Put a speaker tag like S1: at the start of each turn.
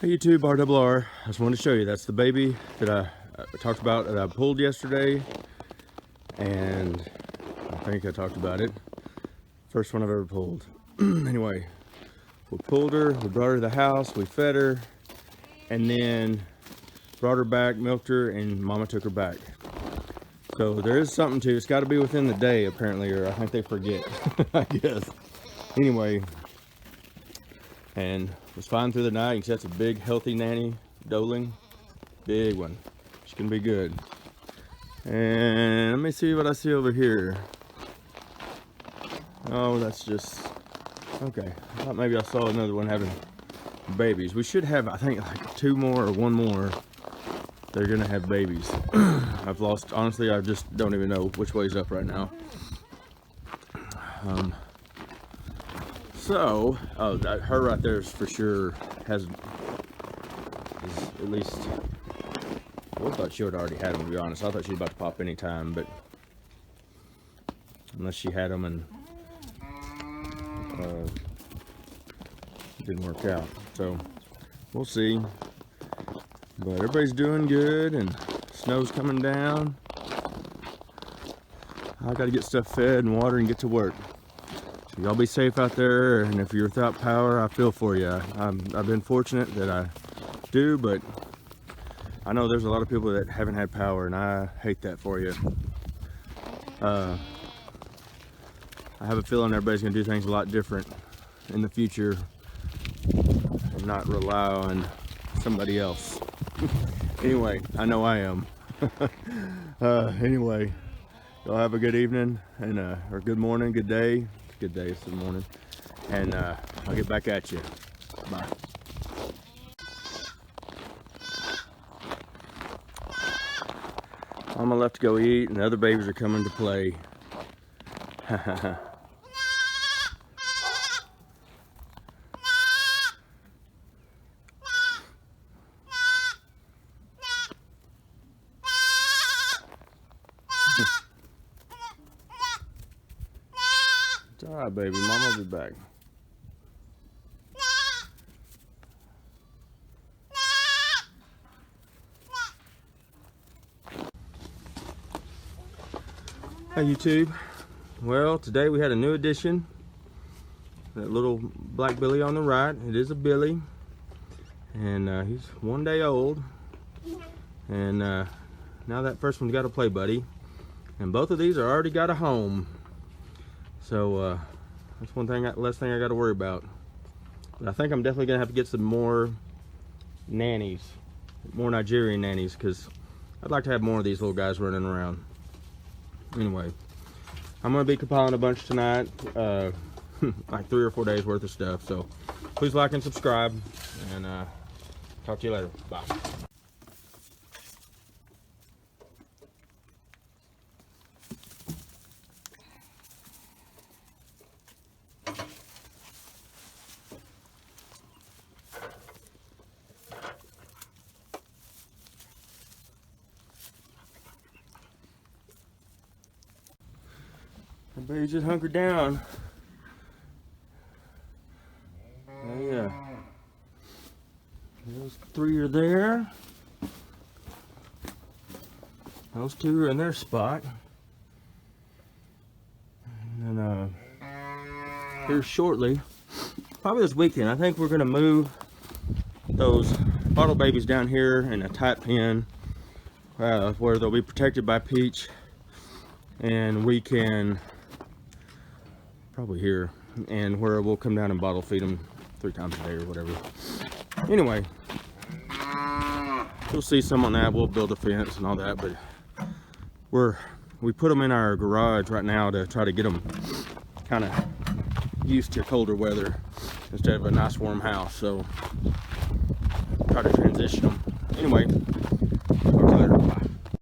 S1: Hey YouTube, RRR. I just wanted to show you, that's the baby that I talked about that I pulled yesterday. And I think I talked about it. First one I've ever pulled. Anyway, we pulled her, we brought her to the house, we fed her, and then brought her back, milked her, and Mama took her back. So there is something to it. It's got to be within the day apparently, or I think they forget, I guess. Anyway, and was fine through the night. You can see that's a big, healthy nanny, doeling, big one. She's gonna be good. And let me see what I see over here. Oh, that's just okay. I thought maybe I saw another one having babies. We should have, I think, like 2 more or 1 more. They're gonna have babies. I've lost, honestly, I just don't even know which way's up right now. So, oh, her right there is for sure is at least, well, I thought she would already had them, to be honest. I thought she was about to pop any time, but unless she had them and it didn't work out. So, we'll see. But everybody's doing good and snow's coming down. I gotta get stuff fed and water and get to work. So y'all be safe out there, and if you're without power, I feel for you. I've been fortunate that I do, but I know there's a lot of people that haven't had power, and I hate that for you. I have a feeling everybody's gonna do things a lot different in the future and not rely on somebody else. Anyway, I know I am. Anyway, y'all have a good evening and or good morning, good day. Good day, it's the morning, and I'll get back at you. Bye. Mama left to go eat, and the other babies are coming to play. It's all right, baby. Mama will be back. Hey YouTube. Well, today we had a new addition. That little black Billy on the right. It is a Billy, and he's 1 day old. And now that first one's got a play buddy, and both of these are already got a home. So that's one thing, less thing I got to worry about. But I think I'm definitely gonna have to get some more nannies, more Nigerian nannies, because I'd like to have more of these little guys running around. Anyway, I'm gonna be compiling a bunch tonight, like 3 or 4 days worth of stuff. So please like and subscribe, and talk to you later. Bye. Everybody just hunker down. Oh yeah. Those 3 are there. Those 2 are in their spot. And then here shortly, probably this weekend, I think we're gonna move those bottle babies down here in a tight pen where they'll be protected by Peach, and we can probably here, and where we'll come down and bottle feed them 3 times a day or whatever. Anyway, you'll see some on that. We'll build a fence and all that, but we put them in our garage right now to try to get them kind of used to colder weather instead of a nice warm house. So try to transition them. Anyway,